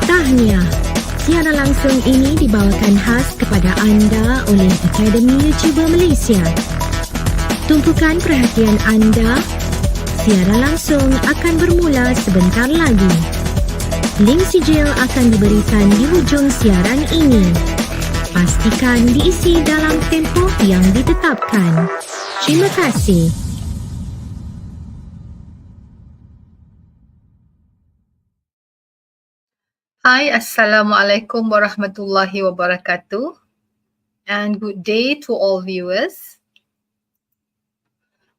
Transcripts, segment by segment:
Tahniah. Siaran langsung ini dibawakan khas kepada anda oleh Akademi YouTuber Malaysia. Tumpukan perhatian anda. Siaran langsung akan bermula sebentar lagi. Link sijil akan diberikan di hujung siaran ini. Pastikan diisi dalam tempoh yang ditetapkan. Terima kasih. Hi, Assalamualaikum warahmatullahi wabarakatuh, and good day to all viewers.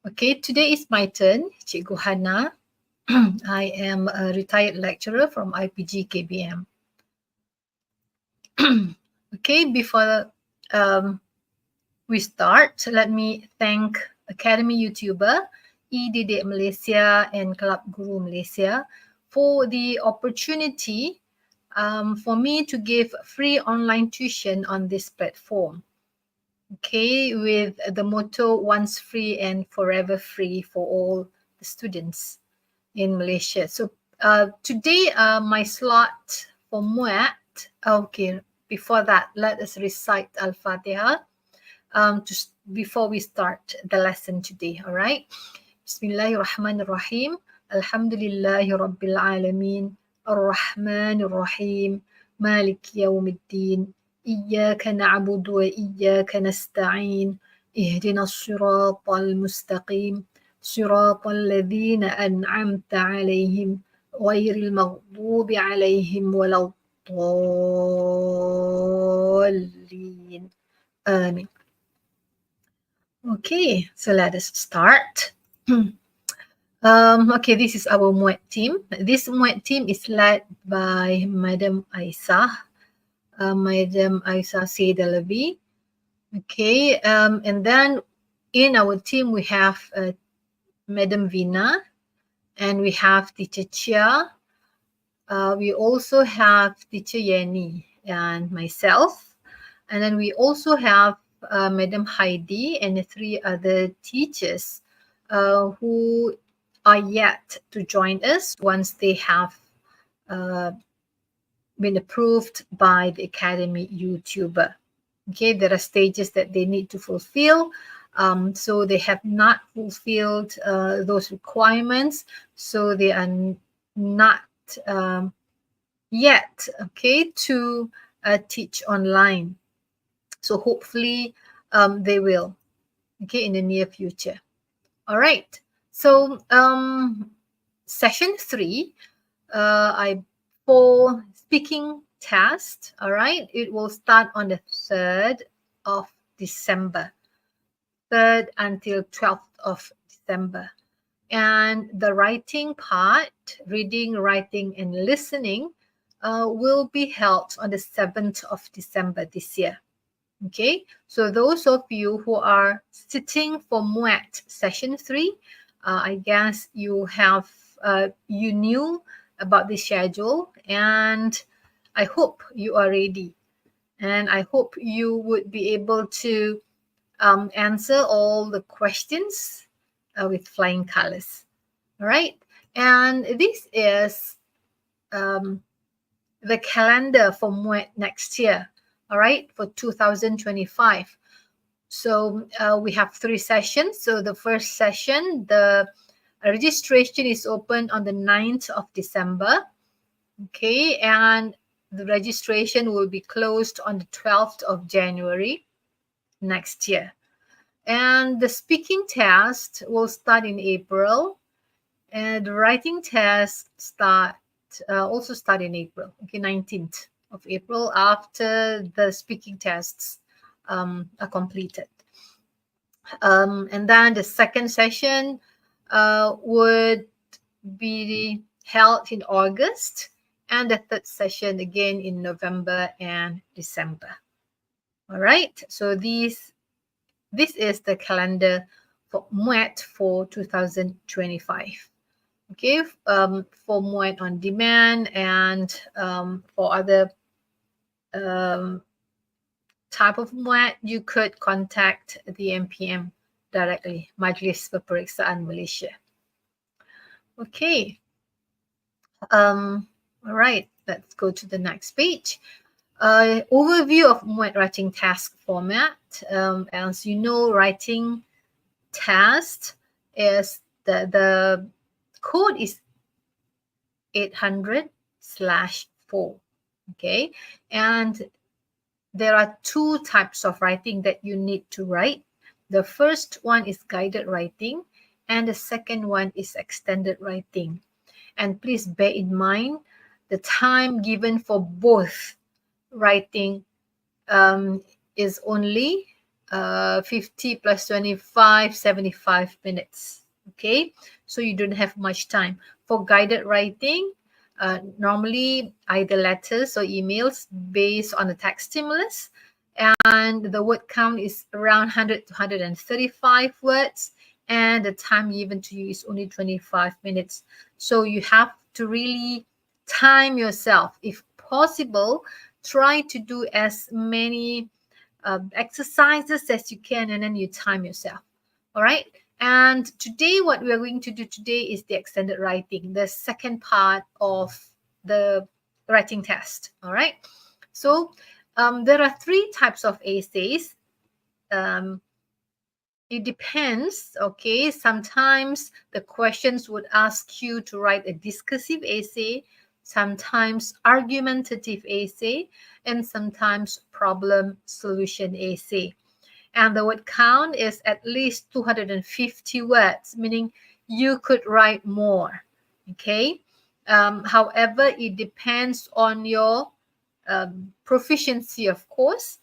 Okay, today is my turn, Cikgu Hana. I am a retired lecturer from IPG KBM. Okay, before we start, let me thank Academy YouTuber, EDD Malaysia and Club Guru Malaysia for the opportunity for me to give free online tuition on this platform. Okay, with the motto once free and forever free for all the students in Malaysia. So today my slot for Muet, okay, before that let us recite Al-Fatiha before we start the lesson today, all right? Bismillahirrahmanirrahim. Alhamdulillahi Rabbil Alamin. الرحمن الرحيم مالك يوم الدين إياك نعبد وإياك نستعين اهدنا الصراط المستقيم صراط الذين أنعمت عليهم غير المغضوب عليهم ولا الضالين آمين. Okay, so let us start. Okay, this is our Muet team. This Muet team is led by Madam Aisyah, Madam Aisyah Saidalavi. Okay, and then in our team we have Madam Vina, and we have Teacher Chia. We also have Teacher Yenny and myself, and then we also have Madam Heidi and the 3 other teachers who are yet to join us once they have been approved by the Academy YouTuber. Okay, there are stages that they need to fulfill. So they have not fulfilled those requirements. So they are not yet, okay, to teach online. So hopefully they will, okay, in the near future. All right. So session 3, for speaking test, all right, it will start on the 3rd of December, 3rd until 12th of December. And the writing part, reading, writing, and listening will be held on the 7th of December this year. Okay, so those of you who are sitting for Muet session 3, I guess you have you knew about the schedule, and I hope you are ready, and I hope you would be able to answer all the questions with flying colors. All right, and this is the calendar for Muet next year. All right, for 2025. So we have 3 sessions. So the first session, the registration is open on the 9th of December. Okay, and the registration will be closed on the 12th of January next year. And the speaking test will start in April. And the writing test also start in April, okay, 19th of April, after the speaking tests are completed. And then the second session would be held in August, and the third session again in November and December. All right, so this is the calendar for Muet for 2025. Okay, for Muet on demand and for other type of Muet, you could contact the MPM directly, Majlis Peperiksaan Malaysia. Okay. All right. let's go to the next page. Overview of Muet writing task format. As you know, writing test is the code is 800/4. Okay, and there are two types of writing that you need to write. The first one is guided writing, and the second one is extended writing. And please bear in mind the time given for both writing is only 50 plus 25, 75 minutes. Okay, so you don't have much time. For guided writing, normally either letters or emails based on the text stimulus, and the word count is around 100 to 135 words, and the time given to you is only 25 minutes. So you have to really time yourself. If possible, try to do as many exercises as you can, and then you time yourself. All right. And today, what we are going to do today is the extended writing, the second part of the writing test. All right. So there are three types of essays. It depends. Okay. Sometimes the questions would ask you to write a discursive essay, sometimes argumentative essay, and sometimes problem solution essay. And the word count is at least 250 words, meaning you could write more. Okay. However, it depends on your proficiency, of course.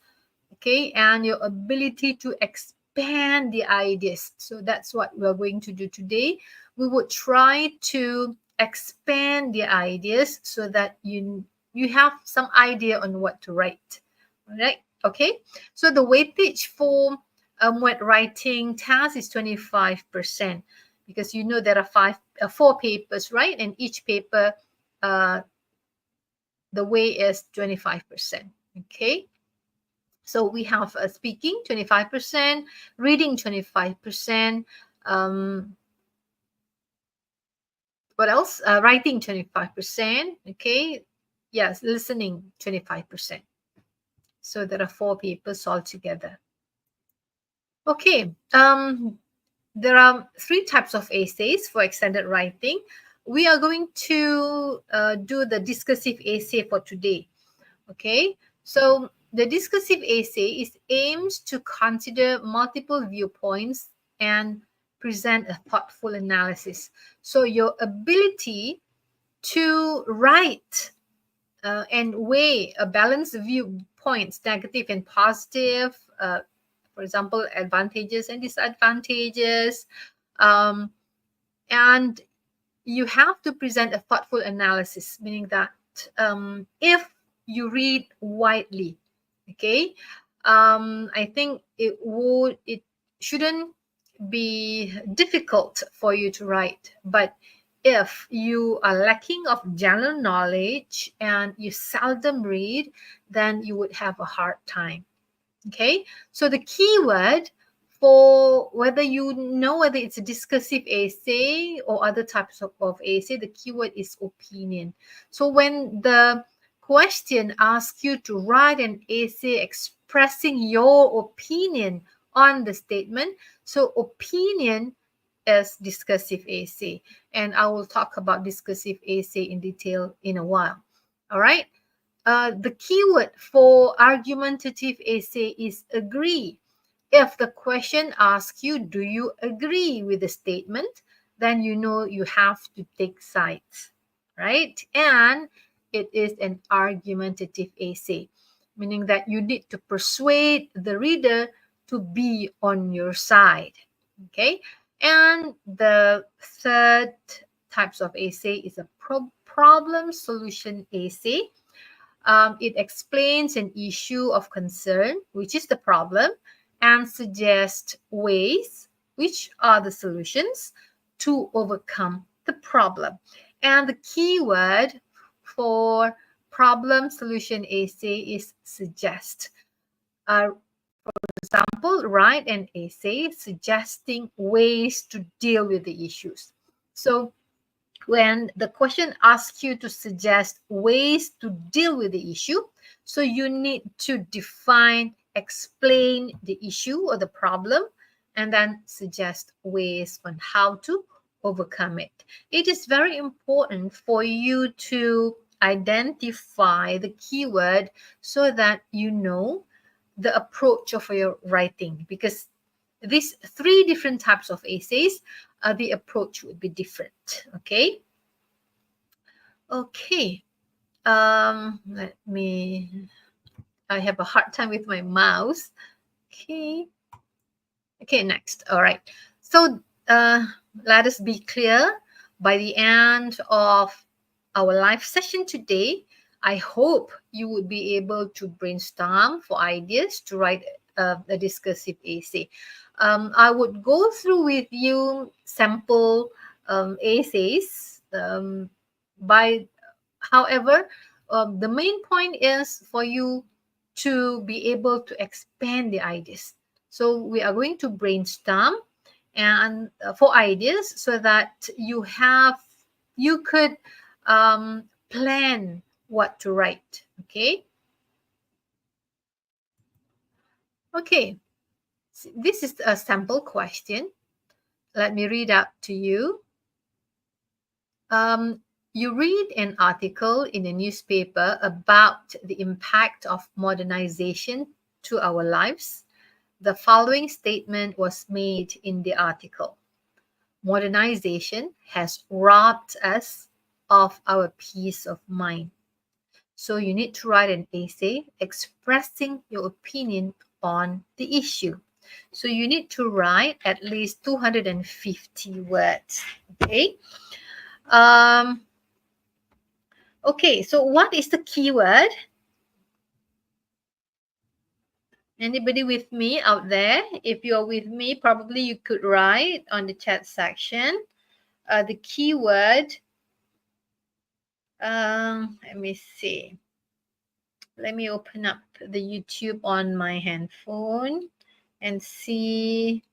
Okay, and your ability to expand the ideas. So that's what we're going to do today. We would try to expand the ideas so that you have some idea on what to write. All right. Okay, so the weightage for Muet writing task is 25%, because you know there are four papers, right? And each paper, the weight is 25%. Okay, so we have speaking 25%, reading 25%. What else? Writing 25%. Okay, yes, listening 25%. So there are four papers altogether. Okay, there are three types of essays for extended writing. We are going to do the discursive essay for today. Okay, so the discursive essay aims to consider multiple viewpoints and present a thoughtful analysis. So your ability to write and weigh a balanced viewpoints, negative and positive, for example, advantages and disadvantages, and you have to present a thoughtful analysis, meaning that if you read widely, okay, I think it shouldn't be difficult for you to write. But if you are lacking of general knowledge and you seldom read, then you would have a hard time. Okay, so the keyword for whether you know whether it's a discursive essay or other types of essay, the keyword is opinion. So when the question asks you to write an essay expressing your opinion on the statement, so opinion is discursive essay, and I will talk about discursive essay in detail in a while. All right. The keyword for argumentative essay is agree. If the question asks you, do you agree with the statement, then you know you have to take sides, right? And it is an argumentative essay, meaning that you need to persuade the reader to be on your side. Okay. And the third types of essay is a problem solution essay. It explains an issue of concern, which is the problem, and suggests ways, which are the solutions, to overcome the problem. And the keyword for problem solution essay is suggest. For example, write an essay suggesting ways to deal with the issues. So when the question asks you to suggest ways to deal with the issue, so you need to define, explain the issue or the problem, and then suggest ways on how to overcome it. It is very important for you to identify the keyword so that you know the approach of your writing, because these three different types of essays, the approach would be different. Okay. Let me, I have a hard time with my mouse. Okay, next. All right. So let us be clear, by the end of our live session today, I hope you would be able to brainstorm for ideas to write a discursive essay. I would go through with you sample essays. However, the main point is for you to be able to expand the ideas. So we are going to brainstorm and for ideas so that you could plan what to write. Okay. Okay. This is a sample question. Let me read out to you. You read an article in a newspaper about the impact of modernization to our lives. The following statement was made in the article. Modernization has robbed us of our peace of mind. So you need to write an essay expressing your opinion on the issue. So you need to write at least 250 words. Okay. Okay, so what is the keyword? Anybody with me out there? If you're with me, probably you could write on the chat section. The keyword, let me see. Let me open up the YouTube on my handphone and see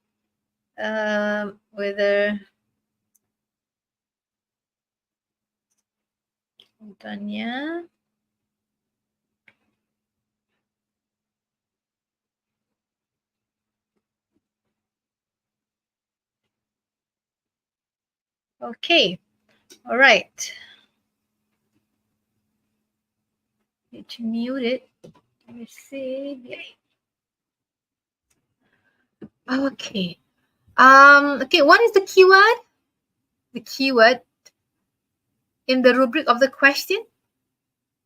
whether Tanya. Okay, all right. Need to mute it. Let me see. Okay. Okay, what is the keyword? The keyword in the rubric of the question,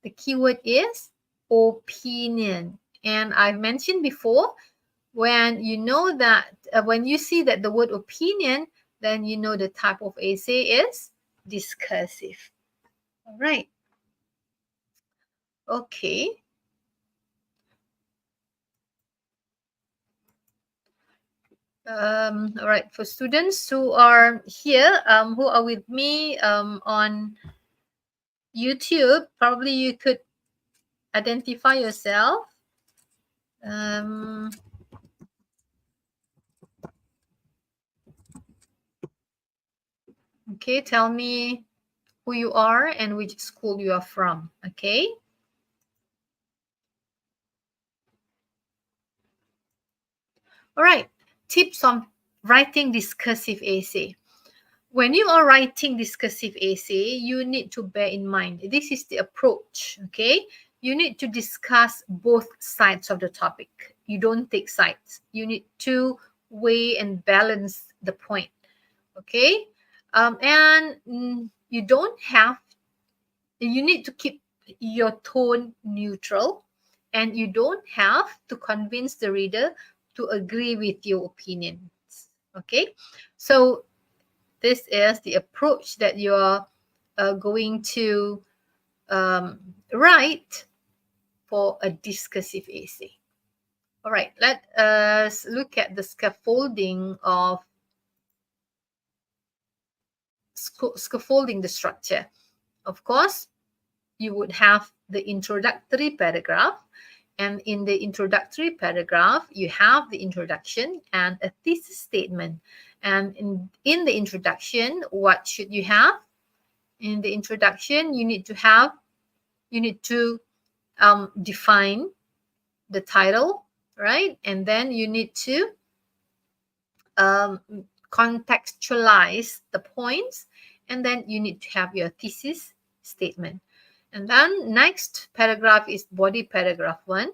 the keyword is opinion. And I've mentioned before, when you know that, when you see that the word opinion, then you know the type of essay is discursive. All right. Okay. All right, for students who are here, who are with me on YouTube, probably you could identify yourself. Okay, tell me who you are and which school you are from. Okay. All right, tips on writing discursive essay. When you are writing discursive essay, you need to bear in mind, this is the approach, okay? You need to discuss both sides of the topic. You don't take sides. You need to weigh and balance the point, okay? And you need to keep your tone neutral, and you don't have to convince the reader to agree with your opinions, okay? So this is the approach that you're going to write for a discursive essay. All right, let us look at the scaffolding of the structure. Of course, you would have the introductory paragraph, and in the introductory paragraph, you have the introduction and a thesis statement. And in the introduction, what should you have? in the introduction, you need to define the title, right? And then you need to contextualize the points, and then you need to have your thesis statement. And then next paragraph is body paragraph 1.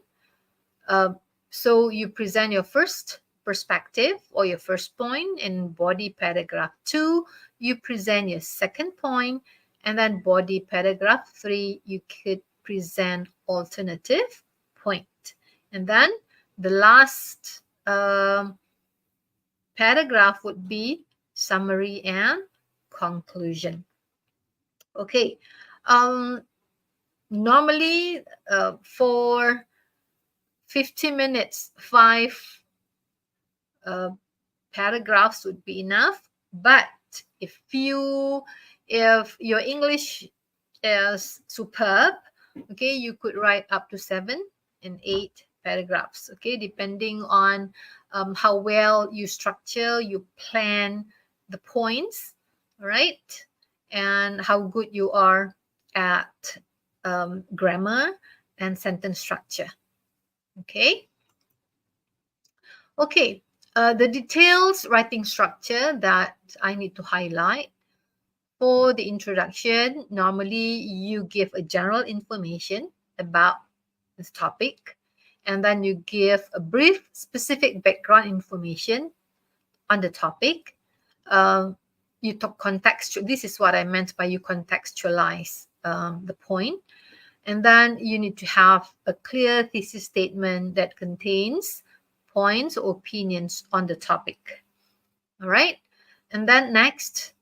So you present your first perspective or your first point, and body paragraph 2, you present your second point, and then body paragraph 3, you could present alternative point. And then the last paragraph would be summary and conclusion. Okay. Normally for 50 minutes, 5 paragraphs would be enough. But if your English is superb, okay, you could write up to 7 and 8 paragraphs, okay, depending on how well you structure, you plan the points, right, and how good you are at grammar and sentence structure. Okay. Okay. The details writing structure that I need to highlight. For the introduction, normally you give a general information about this topic, and then you give a brief specific background information on the topic. You talk contextual. This is what I meant by you contextualize the point. And then you need to have a clear thesis statement that contains points or opinions on the topic. All right. And then next,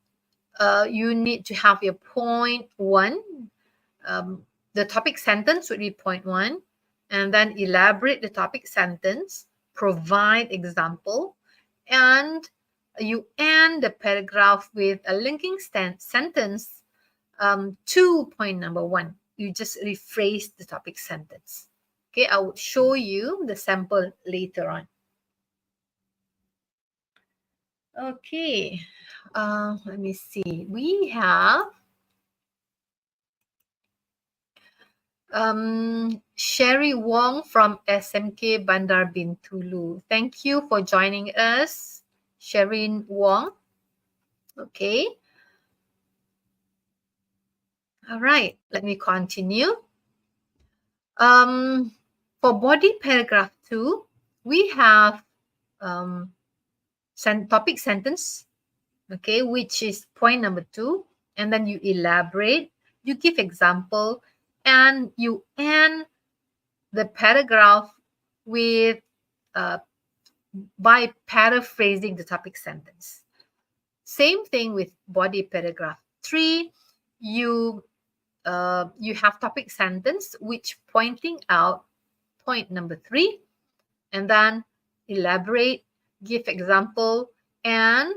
you need to have your point 1. The topic sentence would be point 1. And then elaborate the topic sentence, provide example, and you end the paragraph with a linking sentence to point number 1. You just rephrase the topic sentence. Okay, I will show you the sample later on. Okay, let me see. We have Sherry Wong from SMK Bandar Bintulu. Thank you for joining us, Sherry Wong. Okay. All right, let me continue. For body paragraph 2, we have topic sentence, okay, which is point number 2, and then you elaborate, you give example, and you end the paragraph with by paraphrasing the topic sentence. Same thing with body paragraph 3. You have topic sentence which pointing out point number 3, and then elaborate, give example, and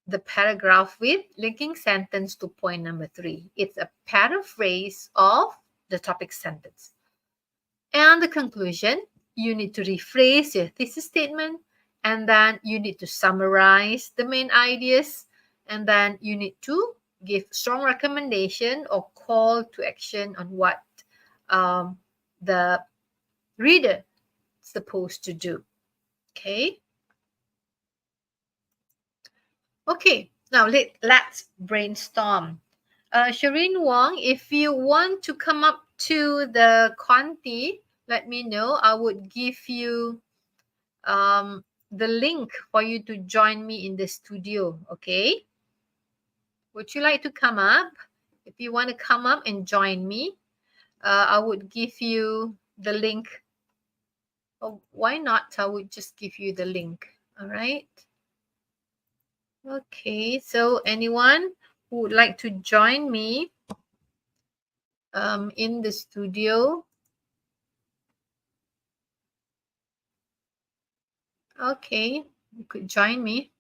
the paragraph with linking sentence to point number 3. It's a paraphrase of the topic sentence. And the conclusion, you need to rephrase your thesis statement, and then you need to summarize the main ideas, and then you need to give strong recommendation or call to action on what the reader is supposed to do. Okay. Okay, now let's brainstorm. Shireen Wong, if you want to come up to the Conti, let me know. I would give you the link for you to join me in the studio, okay? Would you like to come up? If you want to come up and join me, I would give you the link. Oh, why not? I would just give you the link, all right? Okay, so anyone who would like to join me in the studio? Okay, you could join me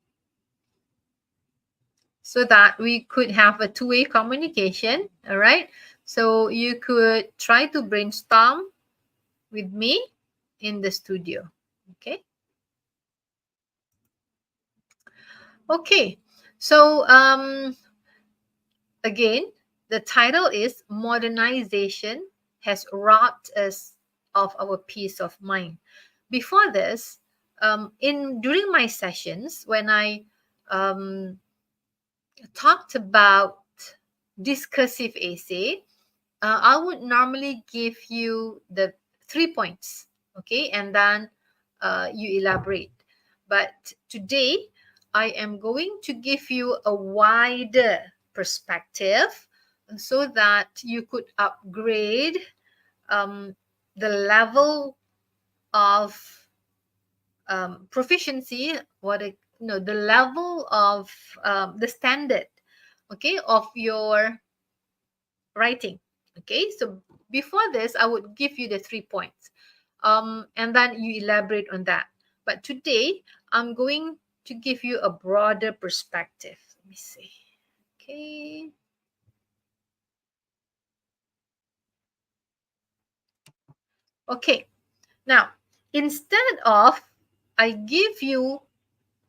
so that we could have a two-way communication, all right? So you could try to brainstorm with me in the studio, okay? Okay, So again, the title is Modernization Has Robbed Us of Our Peace of Mind. Before this, during my sessions, when I talked about discursive essay, I would normally give you the 3 points, okay, and then you elaborate. But today, I am going to give you a wider perspective so that you could upgrade the level of proficiency, the level of the standard, okay, of your writing. Okay, so before this, I would give you the 3 points, and then you elaborate on that. But today, I'm going to give you a broader perspective. Let me see. Okay. Okay. Now, instead of I give you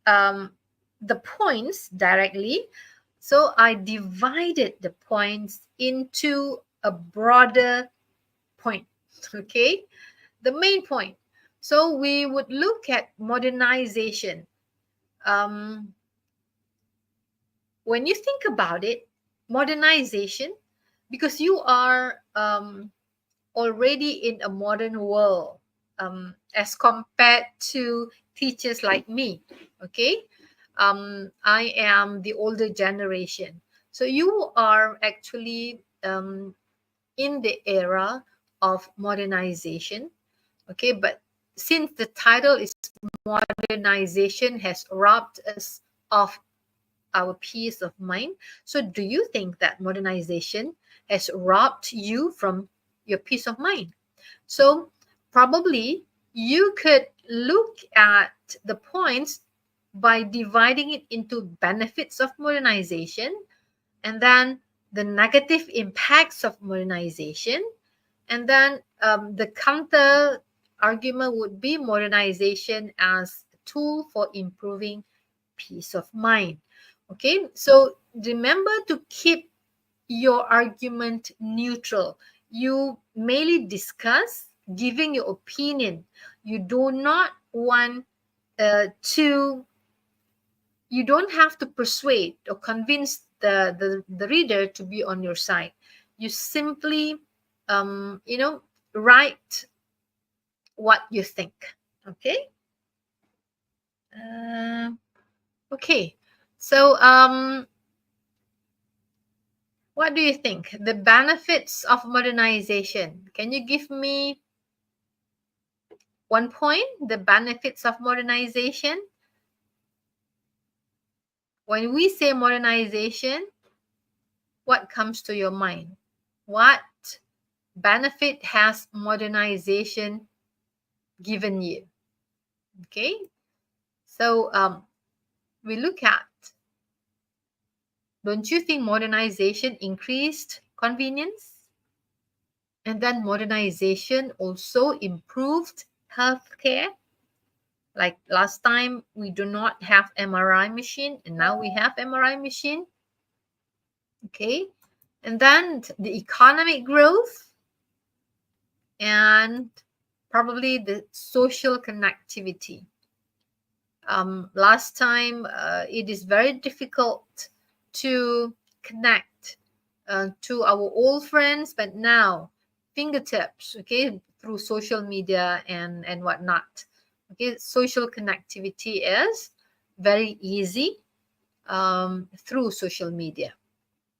the points directly, so I divided the points into a broader point. Okay, the main point. So we would look at modernization. When you think about it, modernization, because you are already in a modern world as compared to teachers like me. Okay, I am the older generation, so you are actually in the era of modernization. Okay, but since the title is Modernization Has Robbed Us of Our Peace of Mind, so do you think that modernization has robbed you from your peace of mind? So probably you could look at the points by dividing it into benefits of modernization, and then the negative impacts of modernization, and then the counter argument would be modernization as a tool for improving peace of mind. Okay, so remember to keep your argument neutral. You merely discuss, giving your opinion. You do not want you don't have to persuade or convince the reader to be on your side. You simply write what you think. Okay. Okay, so what do you think? The benefits of modernization. Can you give me 1 point? The benefits of modernization. When we say modernization, what comes to your mind? What benefit has modernization given you? Okay, so we look at, don't you think modernization increased convenience? And then modernization also improved healthcare. Like last time, we do not have MRI machine, and now we have MRI machine. Okay, and then the economic growth and probably the social connectivity. Last time, it is very difficult to connect to our old friends, but now fingertips, okay, through social media and whatnot. Okay, social connectivity is very easy through social media.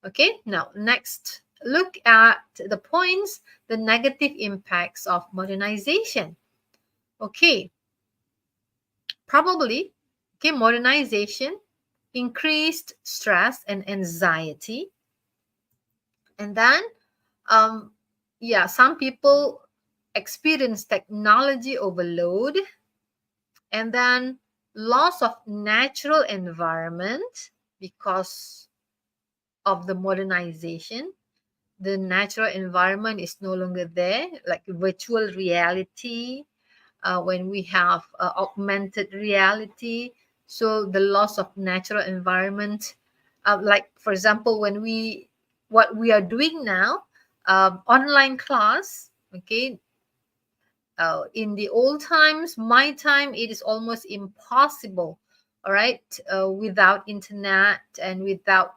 Okay, now next, look at the points, the negative impacts of modernization. Okay, probably, okay, modernization increased stress and anxiety. And then, some people experience technology overload, and then loss of natural environment because of the modernization. The natural environment is no longer there, like virtual reality, when we have augmented reality. So the loss of natural environment like for example, what we are doing now, online class, okay. In the old times, my time, it is almost impossible, all right, without internet and without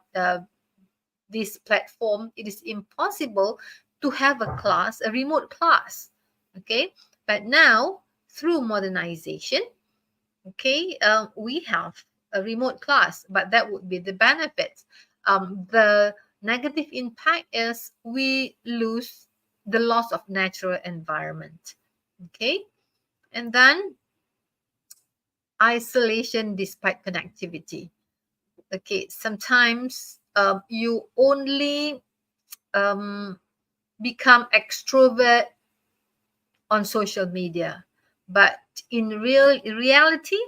this platform, it is impossible to have a class, a remote class, okay. But now, through modernization, okay, we have a remote class, but that would be the benefits. The negative impact is we lose the loss of natural environment, okay. And then isolation despite connectivity. Okay, sometimes you only become extrovert on social media, but in reality,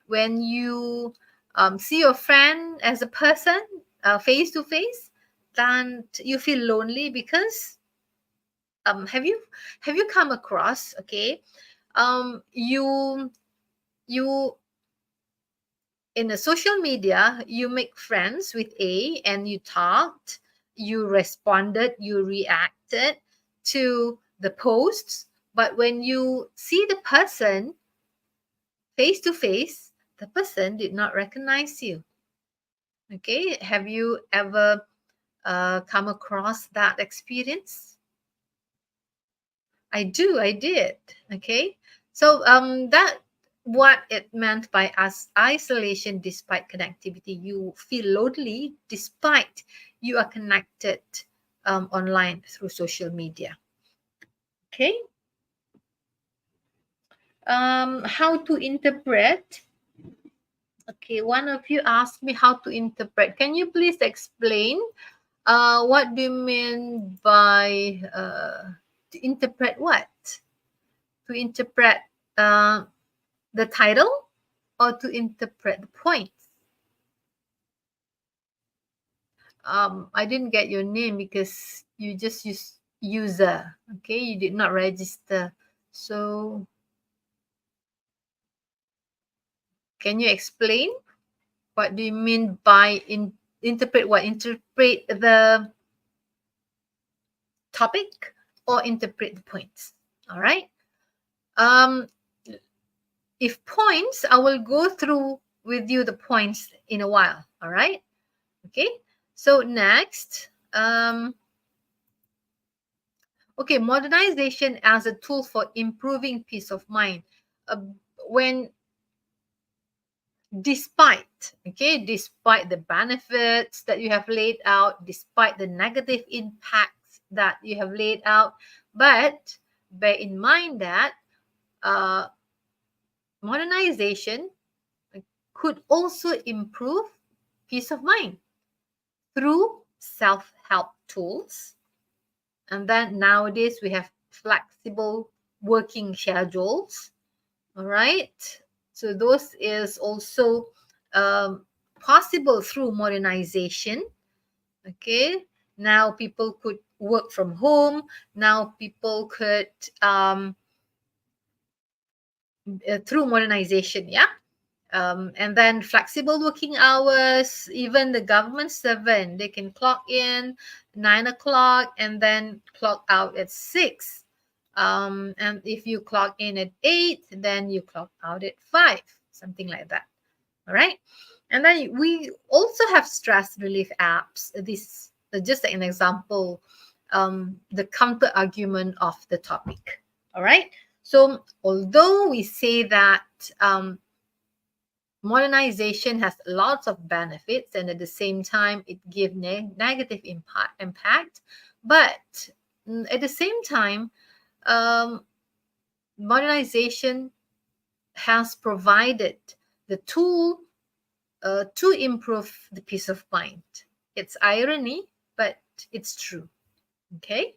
when you see your friend as a person face to face, then you feel lonely because have you come across, okay, you in a social media, you make friends with A and you talked, you responded, you reacted to the posts. But when you see the person face to face, the person did not recognize you. Okay, have you ever come across that experience? I did. Okay, so that what it meant by isolation despite connectivity. You feel lonely despite you are connected online through social media. Okay. How to interpret? Okay, one of you asked me how to interpret. Can you please explain what do you mean by to interpret what? To interpret the title or to interpret the points? I didn't get your name because you just use user. Okay, you did not register. So can you explain what do you mean by interpret what? Interpret the topic or interpret the points? All right. If points, I will go through with you the points in a while. All right. Okay. So next, okay, modernization as a tool for improving peace of mind. When despite the benefits that you have laid out, despite the negative impacts that you have laid out, but bear in mind that modernization could also improve peace of mind through self-help tools. And then nowadays we have flexible working schedules. All right. So those is also possible through modernization. Okay. Now people could work from home. Now people could through modernization, yeah. And then flexible working hours, even the government servant, they can clock in 9 o'clock and then clock out at 6. And if you clock in at 8, then you clock out at 5, something like that. All right. And then we also have stress relief apps. This is just an example, the counter argument of the topic. All right. So although we say that modernization has lots of benefits and at the same time it gives negative impact, but at the same time, modernization has provided the tool to improve the peace of mind. It's irony, but it's true. Okay.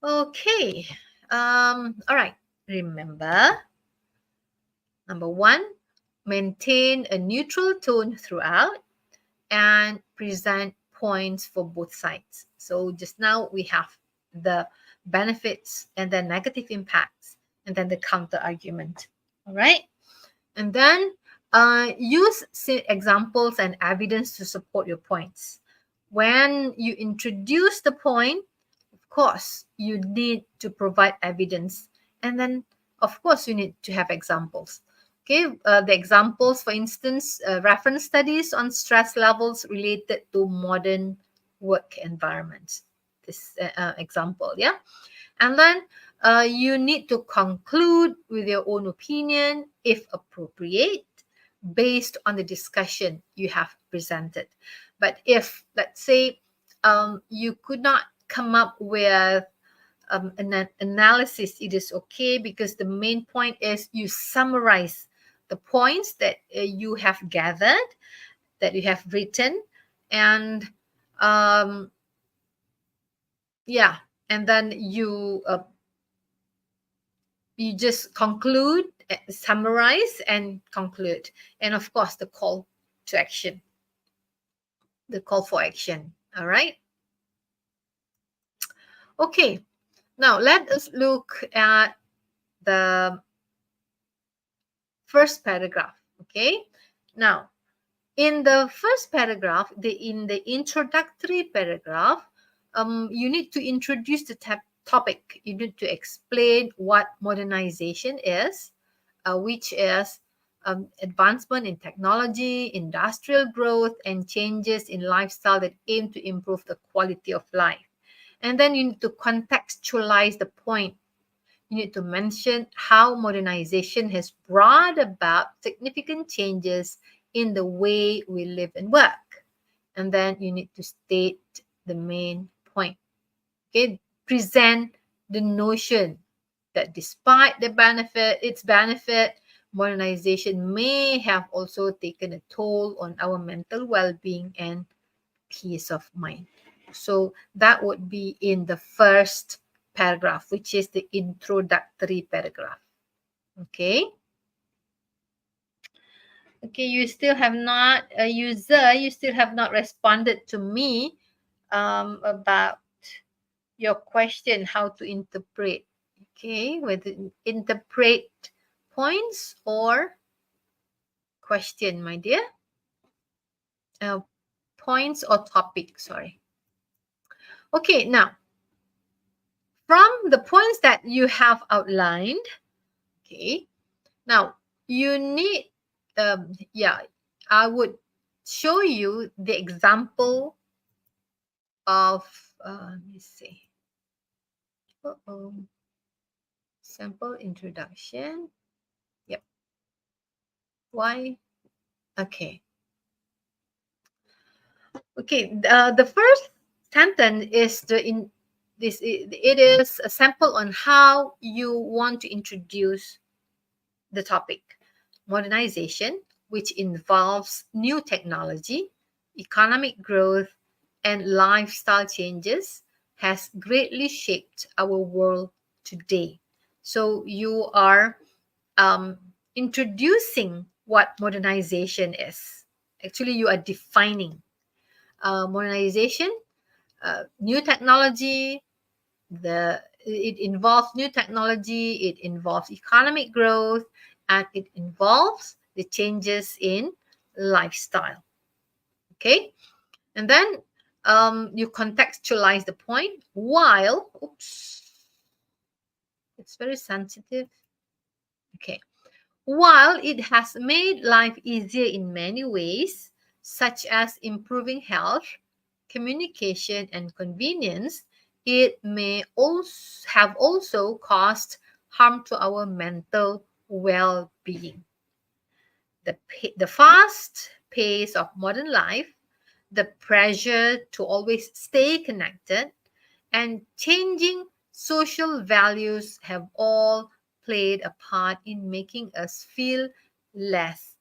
Okay. All right. Remember, number 1, maintain a neutral tone throughout and present points for both sides. So just now we have the benefits and the negative impacts and then the counter argument. All right. And then Use examples and evidence to support your points. When you introduce the point, of course, you need to provide evidence. And then, of course, you need to have examples. Okay, the examples, for instance, reference studies on stress levels related to modern work environments. This example, yeah. And then you need to conclude with your own opinion, if appropriate, based on the discussion you have presented. But if, let's say, you could not come up with an analysis, it is okay, because the main point is you summarize the points that you have gathered, that you have written, and yeah, and then you just conclude, summarize, and conclude. And of course, the call to action, the call for action. All right. Okay. Now let us look at the first paragraph. Okay. Now, in the first paragraph, in the introductory paragraph, you need to introduce the topic. You need to explain what modernization is, which is advancement in technology, industrial growth, and changes in lifestyle that aim to improve the quality of life. And then you need to contextualize the point. You need to mention how modernization has brought about significant changes in the way we live and work. And then you need to state the main point. Okay, present the notion that despite its benefit, modernization may have also taken a toll on our mental well-being and peace of mind. So that would be in the first paragraph, which is the introductory paragraph. Okay. Okay, you still have not, you still have not responded to me about your question, how to interpret. Okay, whether interpret points or question, my dear. Points or topic, sorry. Okay, now, from the points that you have outlined, okay, now you need, I would show you the example of, let me see. Sample introduction. Yep. Why? Okay. Okay. The first sentence is it is a sample on how you want to introduce the topic. Modernization, which involves new technology, economic growth, and lifestyle changes, has greatly shaped our world today. So you are introducing what modernization is. Actually, you are defining modernization, new technology. It involves new technology. It involves economic growth, and it involves the changes in lifestyle. Okay, and then you contextualize the point while, it's very sensitive. Okay. While it has made life easier in many ways, such as improving health, communication, and convenience, it may also caused harm to our mental well-being. The fast pace of modern life, the pressure to always stay connected, and changing social values have all played a part in making us feel less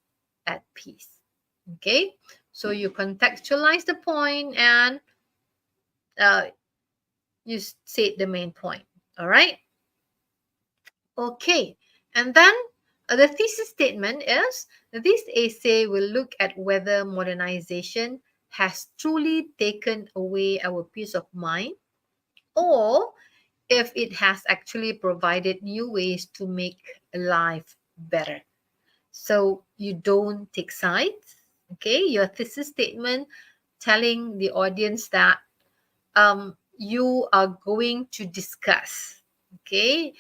at peace. Okay, so you contextualize the point and you state the main point. All right. Okay, and then the thesis statement is this essay will look at whether modernization has truly taken away our peace of mind, or if it has actually provided new ways to make life better. So you don't take sides. Okay, your thesis statement telling the audience that you are going to discuss. Okay,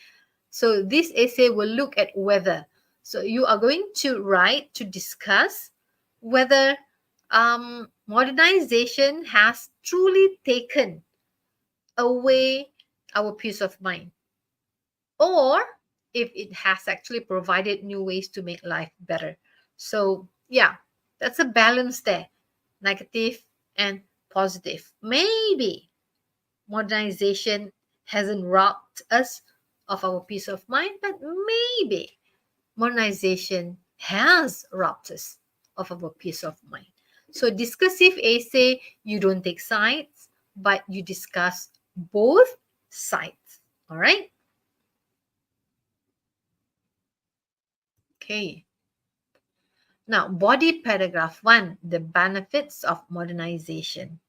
so this essay will look at whether. So you are going to write to discuss whether modernization has truly taken away our peace of mind, or if it has actually provided new ways to make life better. So yeah, that's a balance there, negative and positive. Maybe modernization hasn't robbed us of our peace of mind, but maybe modernization has robbed us of our peace of mind. So discursive essay, you don't take sides, but you discuss both sides. All right. Okay. Now, body paragraph 1, the benefits of modernization.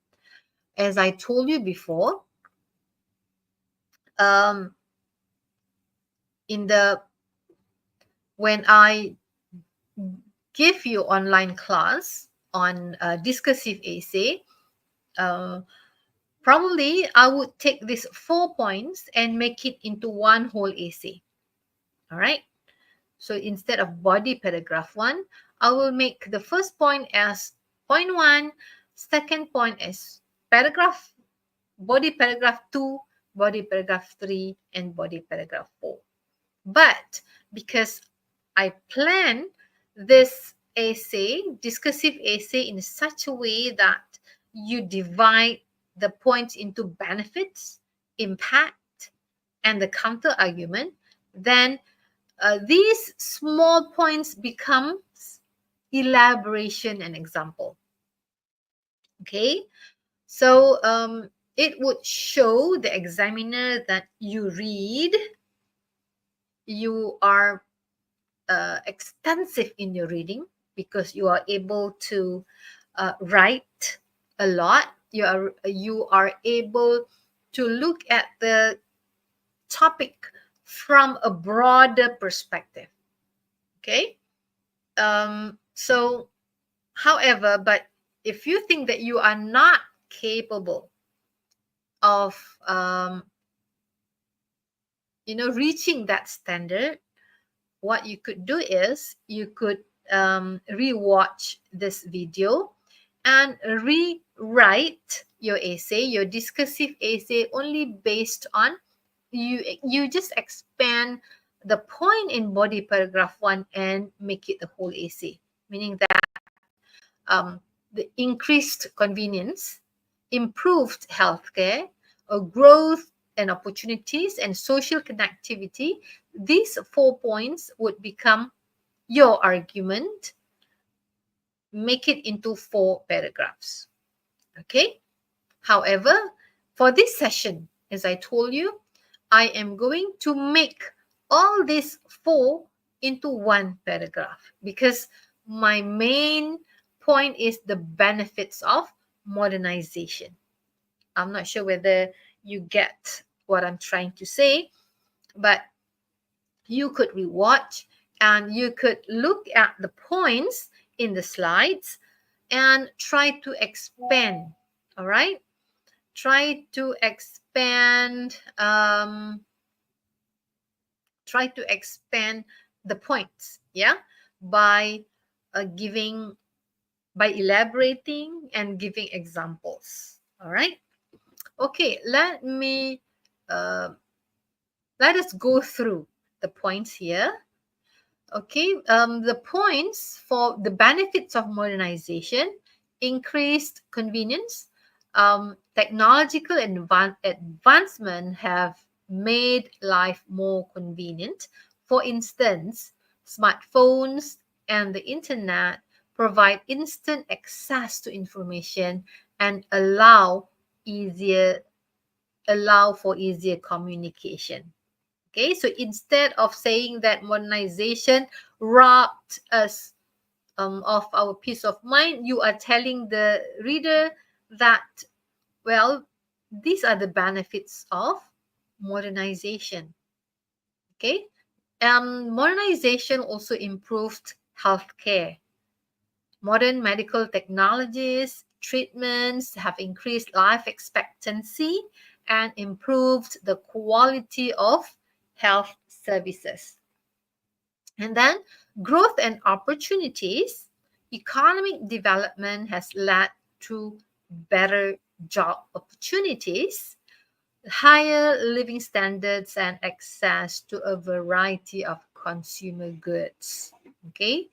As I told you before, when I give you online class on discursive essay, probably I would take these 4 points and make it into one whole essay. All right. So instead of body paragraph 1, I will make the first point as point 1, second point as body paragraph 2, body paragraph 3, and body paragraph 4. But because I plan this essay, discursive essay, in such a way that you divide the points into benefits, impact, and the counter argument, then these small points becomes elaboration and example. Okay, so it would show the examiner that you read, you are extensive in your reading because you are able to write a lot. You are able to look at the topic from a broader perspective. Okay. So, however, but if you think that you are not capable of, reaching that standard, what you could do is you could rewatch this video and rewrite your essay, your discursive essay, only based on you just expand the point in body paragraph 1 and make it the whole essay, meaning that the increased convenience, improved healthcare, growth and opportunities, and social connectivity, these 4 points would become your argument. Make it into 4 paragraphs. Okay. However, for this session, as I told you, I am going to make all these 4 into 1 paragraph because my main point is the benefits of modernization. I'm not sure whether you get what I'm trying to say, but you could rewatch and you could look at the points in the slides and try to expand. All right, try to expand the points, yeah, by elaborating and giving examples. All right. Okay, let us go through the points here. Okay, the points for the benefits of modernization: increased convenience. Technological advancement have made life more convenient. For instance, smartphones and the internet provide instant access to information and allow for easier communication. Okay, so instead of saying that modernization robbed us of our peace of mind, you are telling the reader that, well, these are the benefits of modernization. Okay, modernization also improved healthcare. Modern medical technologies, treatments have increased life expectancy and improved the quality of health services. And then growth and opportunities. Economic development has led to better job opportunities, higher living standards, and access to a variety of consumer goods. Okay.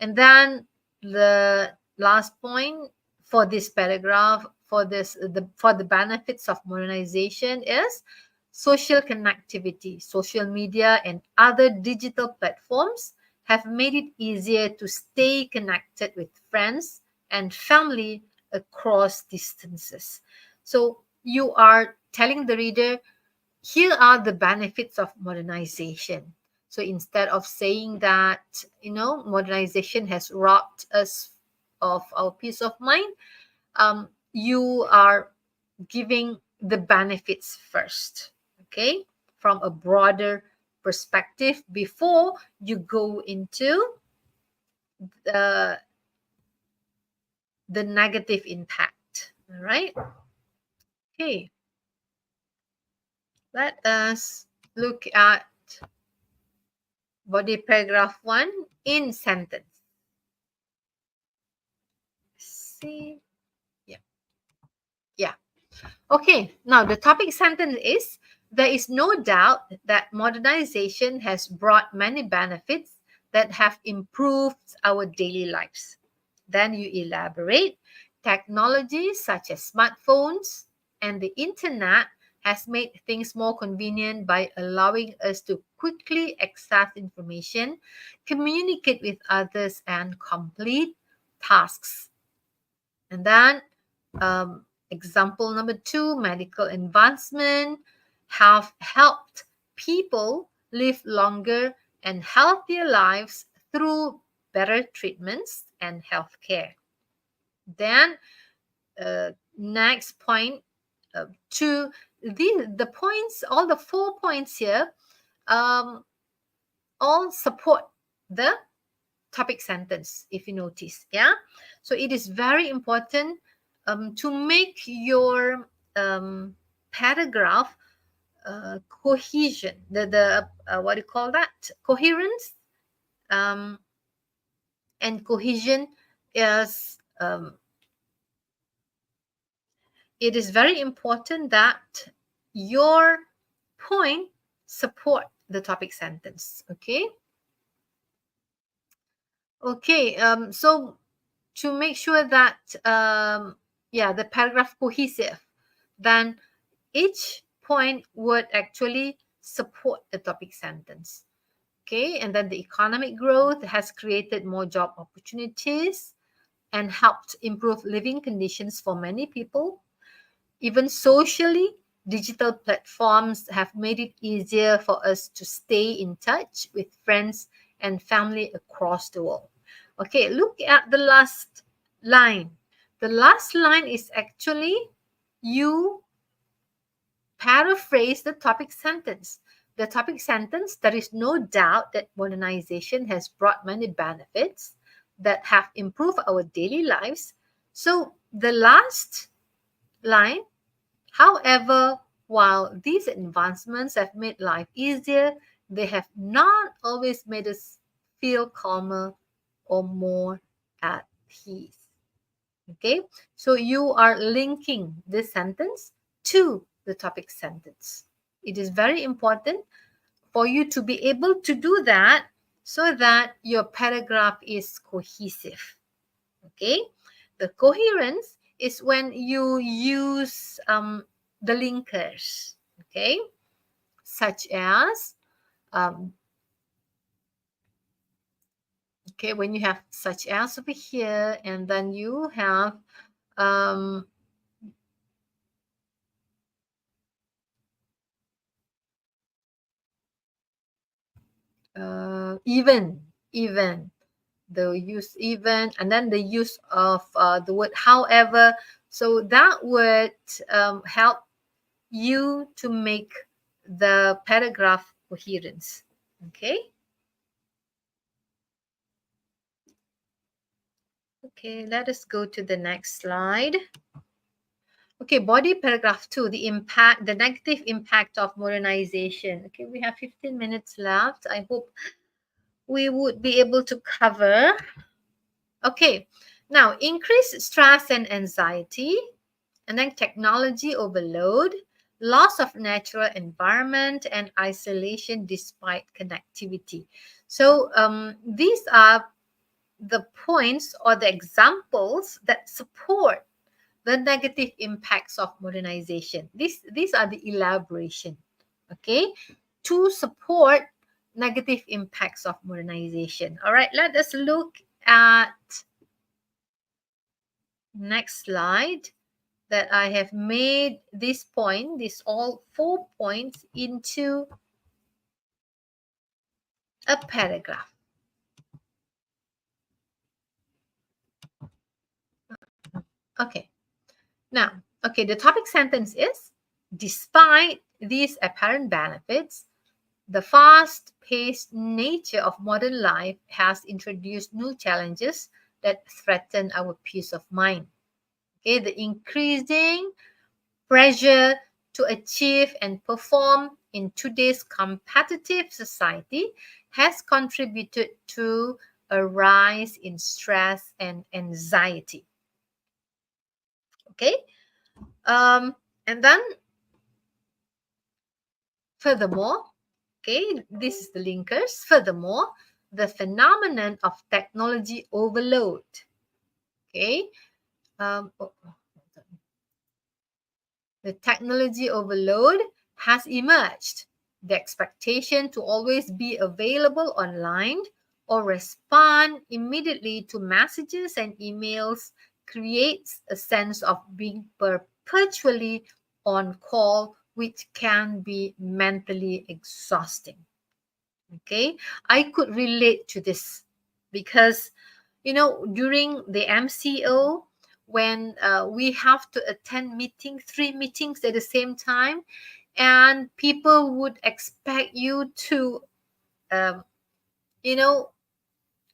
And then the last point for this paragraph, for the benefits of modernization is social connectivity. Social media and other digital platforms have made it easier to stay connected with friends and family across distances. So you are telling the reader, here are the benefits of modernization. So instead of saying that, modernization has robbed us of our peace of mind, you are giving the benefits first, okay, from a broader perspective before you go into the negative impact. All right. Okay. Let us look at body paragraph 1 in sentence. See? Yeah. Okay. Now the topic sentence is, there is no doubt that modernization has brought many benefits that have improved our daily lives. Then you elaborate. Technology such as smartphones and the internet has made things more convenient by allowing us to quickly access information, communicate with others, and complete tasks. And then example number 2, medical advancement have helped people live longer and healthier lives through better treatments and healthcare. Then next point, 2, the points, all the 4 points here, all support the topic sentence, if you notice. Yeah, so it is very important to make your paragraph cohesion, the what do you call that, coherence, and cohesion is it is very important that your point support the topic sentence. Okay. Okay. So to make sure that the paragraph cohesive, then each point would actually support the topic sentence. Okay. And then the economic growth has created more job opportunities and helped improve living conditions for many people. Even socially, digital platforms have made it easier for us to stay in touch with friends and family across the world. Okay, look at the last line. The last line is actually you paraphrase the topic sentence. The topic sentence, there is no doubt that modernization has brought many benefits that have improved our daily lives. So the last line, however, while these advancements have made life easier, they have not always made us feel calmer or more at peace. Okay, so you are linking this sentence to the topic sentence. It is very important for you to be able to do that so that your paragraph is cohesive. Okay, the coherence is when you use the linkers, okay, such as okay, when you have such as over here, and then you have even the use even, and then the use of the word however, so that would help you to make the paragraph coherence. Okay. Okay, let us go to the next slide. Okay, body paragraph 2, the negative impact of modernization. Okay, we have 15 minutes left. I hope we would be able to cover. Okay, now increased stress and anxiety, and then technology overload, loss of natural environment, and isolation despite connectivity. So these are the points or the examples that support the negative impacts of modernization. These are the elaboration, okay, to support negative impacts of modernization. All right, let us look at next slide that I have made this point, these all 4 points into a paragraph. Okay. Now, okay, the topic sentence is, despite these apparent benefits, the fast-paced nature of modern life has introduced new challenges that threaten our peace of mind. Okay, the increasing pressure to achieve and perform in today's competitive society has contributed to a rise in stress and anxiety. Okay, and then furthermore, okay, this is the linkers. Furthermore, the phenomenon of technology overload. Okay, the technology overload has emerged. The expectation to always be available online or respond immediately to messages and emails creates a sense of being perpetually on call, which can be mentally exhausting. Okay, I could relate to this because, you know, during the MCO, when we have to attend 3 meetings at the same time, and people would expect you to, you know,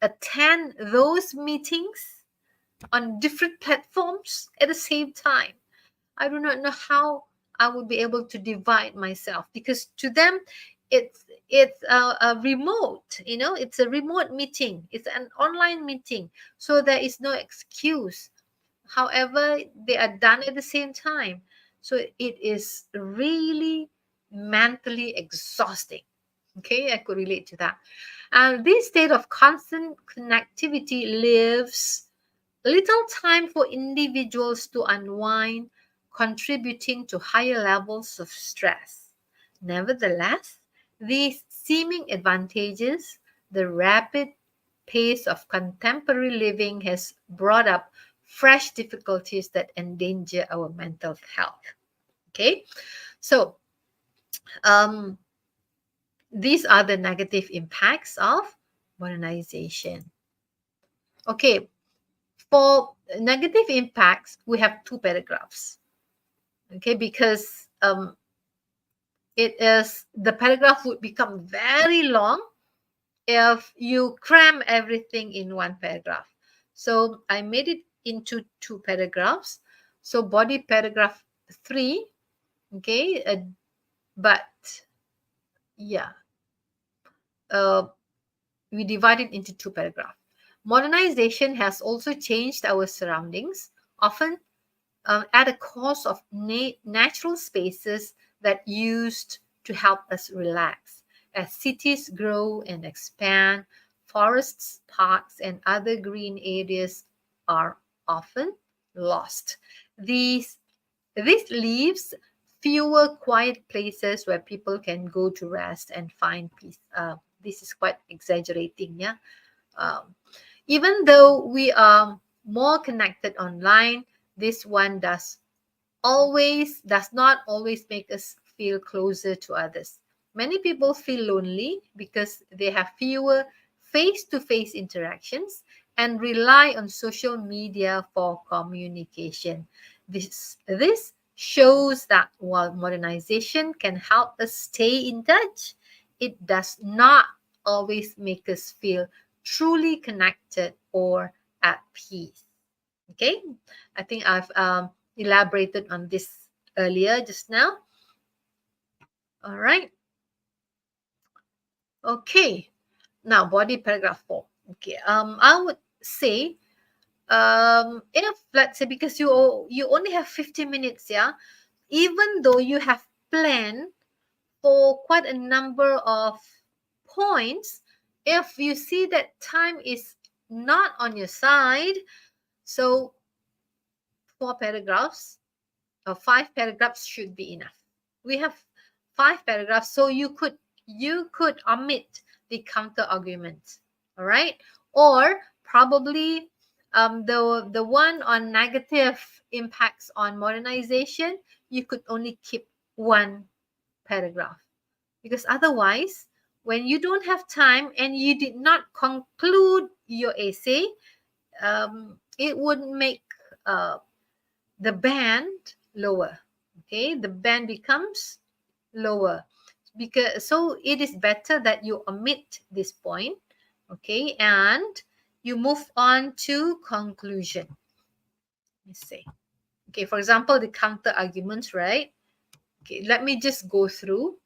attend those meetings on different platforms at the same time. I do not know how I would be able to divide myself, because to them it's a remote, you know, it's a remote meeting, it's an online meeting, so there is no excuse. However, they are done at the same time, so it is really mentally exhausting. Okay, I could relate to that. And this state of constant connectivity leaves little time for individuals to unwind, contributing to higher levels of stress. Nevertheless, these seeming advantages, the rapid pace of contemporary living has brought up fresh difficulties that endanger our mental health. Okay, so these are the negative impacts of modernization. Okay, for negative impacts, we have 2 paragraphs. Okay, because the paragraph would become very long if you cram everything in 1 paragraph. So I made it into 2 paragraphs. So body paragraph 3, okay, but yeah, we divide it into 2 paragraphs. Modernization has also changed our surroundings, often at a cost of natural spaces that used to help us relax. As cities grow and expand, forests, parks, and other green areas are often lost. This leaves fewer quiet places where people can go to rest and find peace. This is quite exaggerating, yeah. Even though we are more connected online, this one does not always make us feel closer to others. Many people feel lonely because they have fewer face-to-face interactions and rely on social media for communication. This shows that while modernization can help us stay in touch, it does not always make us feel truly connected or at peace. Okay, I think I've elaborated on this earlier just now. All right. Okay. Now body paragraph 4. Okay. I would say if let's say because you only have 50 minutes, yeah, even though you have planned for quite a number of points, if you see that time is not on your side, so 4 paragraphs or 5 paragraphs should be enough. We have 5 paragraphs, so you could omit the counter argument. All right, or probably the one on negative impacts on modernization, you could only keep 1 paragraph, because otherwise when you don't have time and you did not conclude your essay, it would make the band lower. Okay, the band becomes lower, because so it is better that you omit this point. Okay, and you move on to conclusion. Let's see. Okay, for example, the counter arguments, right? Okay, let me just go through.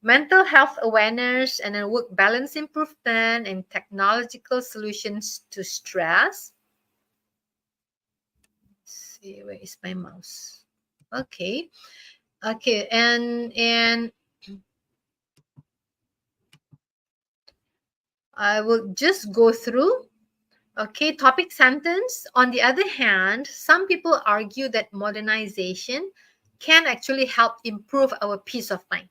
Mental health awareness and then work balance improvement and technological solutions to stress. Let's see, where is my mouse? Okay. Okay, and I will just go through. Okay, topic sentence. On the other hand, some people argue that modernization can actually help improve our peace of mind.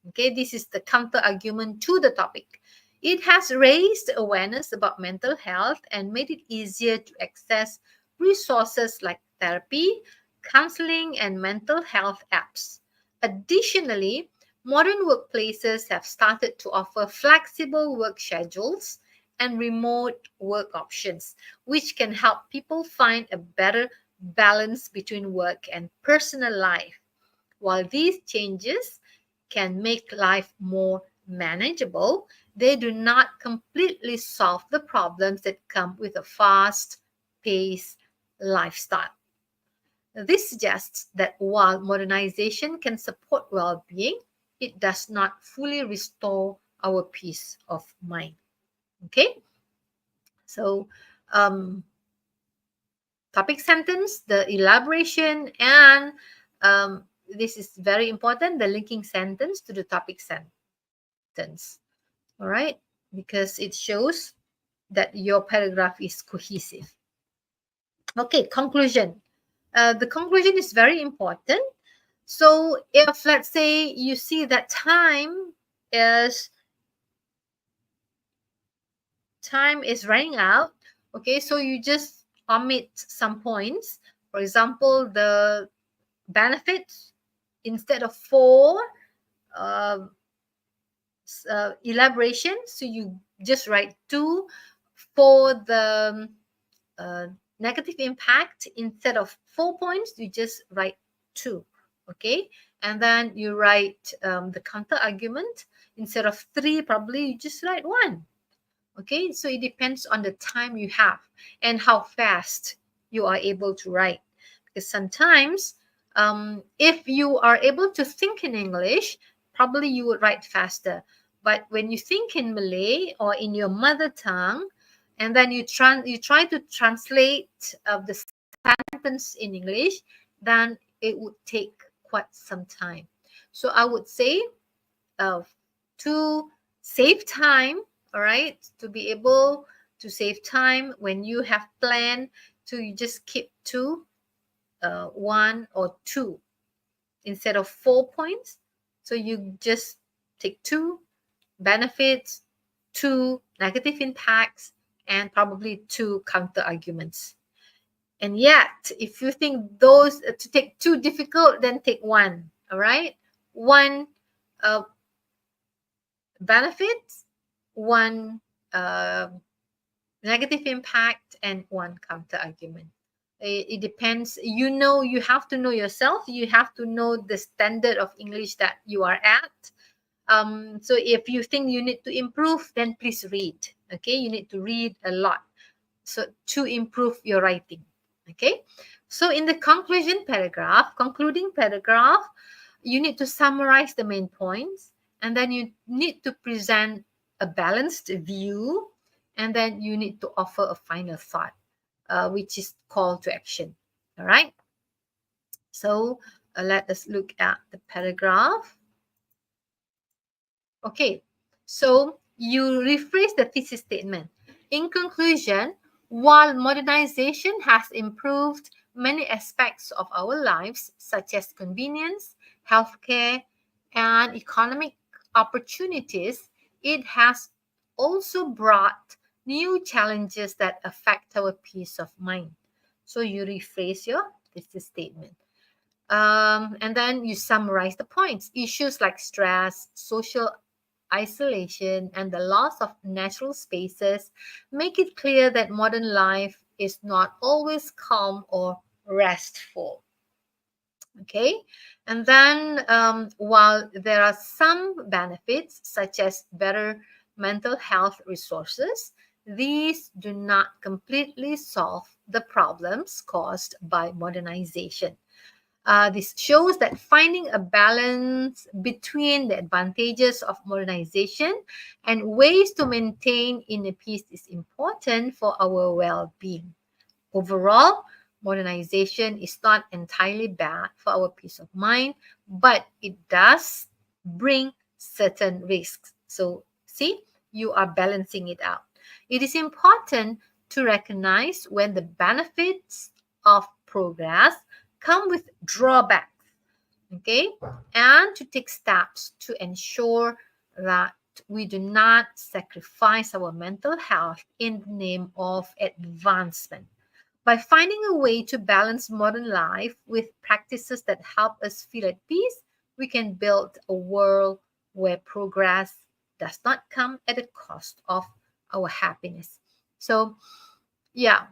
Okay, this is the counter argument to the topic. It has raised awareness about mental health and made it easier to access resources like therapy, counseling, and mental health apps. Additionally, modern workplaces have started to offer flexible work schedules and remote work options, which can help people find a better balance between work and personal life. While these changes can make life more manageable, they do not completely solve the problems that come with a fast-paced lifestyle. This suggests that while modernization can support well-being, it does not fully restore our peace of mind. Okay? So, topic sentence, the elaboration, and this is very important, the linking sentence to the topic sentence. All right, because it shows that your paragraph is cohesive. Okay, conclusion. The conclusion is very important. So if let's say you see that time is running out, okay, so you just omit some points. For example, the benefits, instead of 4 elaboration, so you just write 2. For the negative impact, instead of 4 points, you just write 2. Okay, and then you write the counter argument, instead of 3, probably you just write 1. Okay, so it depends on the time you have and how fast you are able to write, because sometimes if you are able to think in English, probably you would write faster. But when you think in Malay or in your mother tongue, and then you try to translate the sentence in English, then it would take quite some time. So I would say to save time, all right, to be able to save time when you have planned to, you just keep to 1 or 2 instead of 4 points. So you just take 2 benefits, 2 negative impacts, and probably 2 counter arguments. And yet, if you think those to take too difficult, then take 1. All right, 1 benefits, 1 negative impact, and 1 counter argument. It depends. You have to know yourself. You have to know the standard of English that you are at. So if you think you need to improve, then please read. Okay, you need to read a lot. so to improve your writing. Okay, so in the concluding paragraph, you need to summarize the main points, and then you need to present a balanced view, and then you need to offer a final thought, which is call to action. All right. So let us look at the paragraph. Okay, so you rephrase the thesis statement. In conclusion, while modernization has improved many aspects of our lives, such as convenience, healthcare, and economic opportunities, it has also brought new challenges that affect our peace of mind. So you rephrase your thesis statement. And then you summarize the points. Issues like stress, social isolation, and the loss of natural spaces make it clear that modern life is not always calm or restful. Okay, and then while there are some benefits, such as better mental health resources, these do not completely solve the problems caused by modernization. This shows that finding a balance between the advantages of modernization and ways to maintain inner peace is important for our well-being. Overall, modernization is not entirely bad for our peace of mind, but it does bring certain risks. So, see, you are balancing it out. It is important to recognize when the benefits of progress come with drawbacks, okay, and to take steps to ensure that we do not sacrifice our mental health in the name of advancement. By finding a way to balance modern life with practices that help us feel at peace, we can build a world where progress does not come at the cost of our happiness. So, yeah,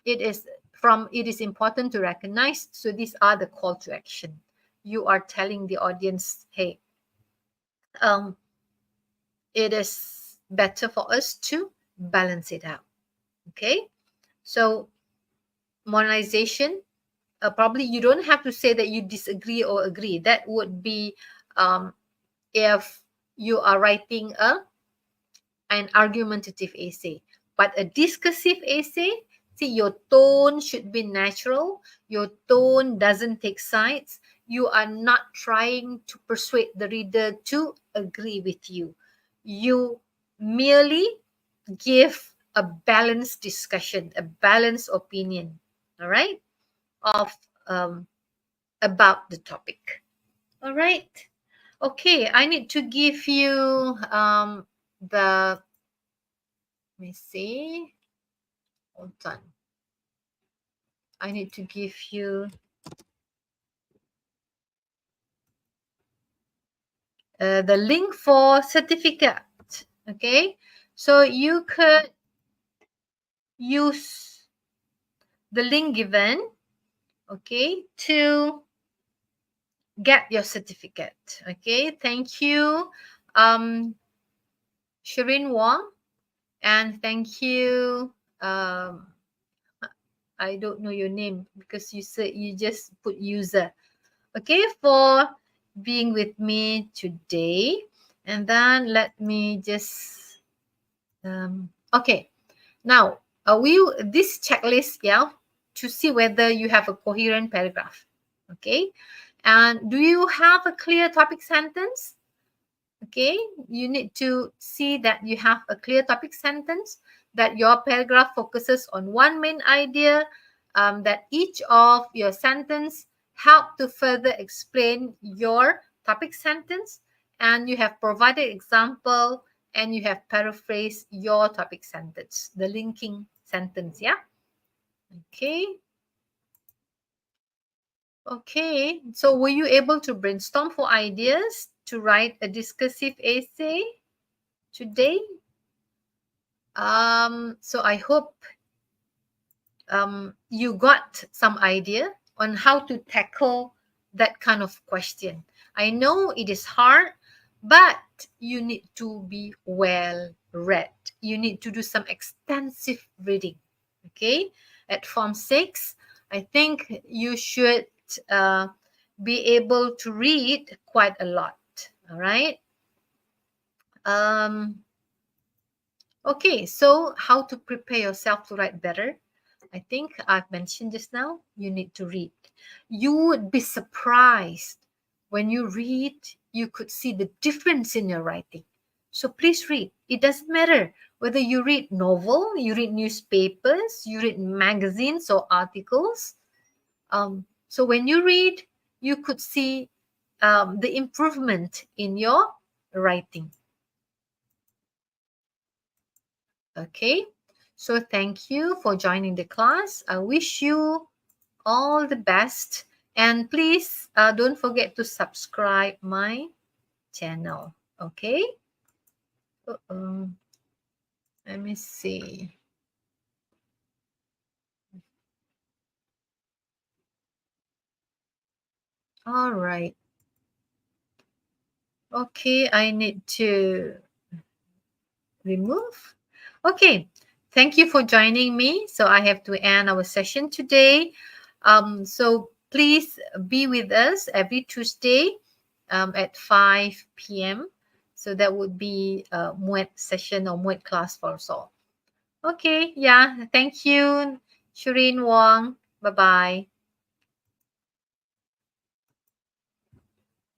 it is important to recognize. So these are the call to action. You are telling the audience, hey, it is better for us to balance it out. Okay, so modernization, probably you don't have to say that you disagree or agree. That would be if you are writing an argumentative essay. But a discursive essay, see, your tone should be natural. Your tone doesn't take sides. You are not trying to persuade the reader to agree with you. You merely give a balanced discussion, a balanced opinion, all right, of about the topic. All right. Okay, I need to give you let me see. Hold on. I need to give you the link for certificate. Okay, so you could use the link given, okay, to get your certificate. Okay, thank you, Shireen Wong, and thank you. I don't know your name because you said you just put user. Okay, for being with me today. And then let me just okay, now this checklist, yeah, to see whether you have a coherent paragraph. Okay, and do you have a clear topic sentence? Okay, you need to see that you have a clear topic sentence, that your paragraph focuses on one main idea, that each of your sentence help to further explain your topic sentence, and you have provided example, and you have paraphrased your topic sentence, the linking sentence, yeah? Okay. Okay, so were you able to brainstorm for ideas to write a discursive essay today? So I hope you got some idea on how to tackle that kind of question. I know it is hard, but you need to be well read. You need to do some extensive reading. Okay, at Form 6, I think you should be able to read quite a lot. All right. Okay, so how to prepare yourself to write better? I think I've mentioned just now, you need to read. You would be surprised when you read, you could see the difference in your writing. So please read. It doesn't matter whether you read novel, you read newspapers, you read magazines or articles. So when you read, you could see the improvement in your writing. Okay, so thank you for joining the class. I wish you all the best, and please don't forget to subscribe my channel. Okay. Let me see. All right. Okay, I need to remove. Okay, thank you for joining me. So I have to end our session today. So please be with us every Tuesday at 5 p.m. So that would be a Muet session or Muet class for us all. Okay, yeah, thank you, Shireen Wong. Bye-bye.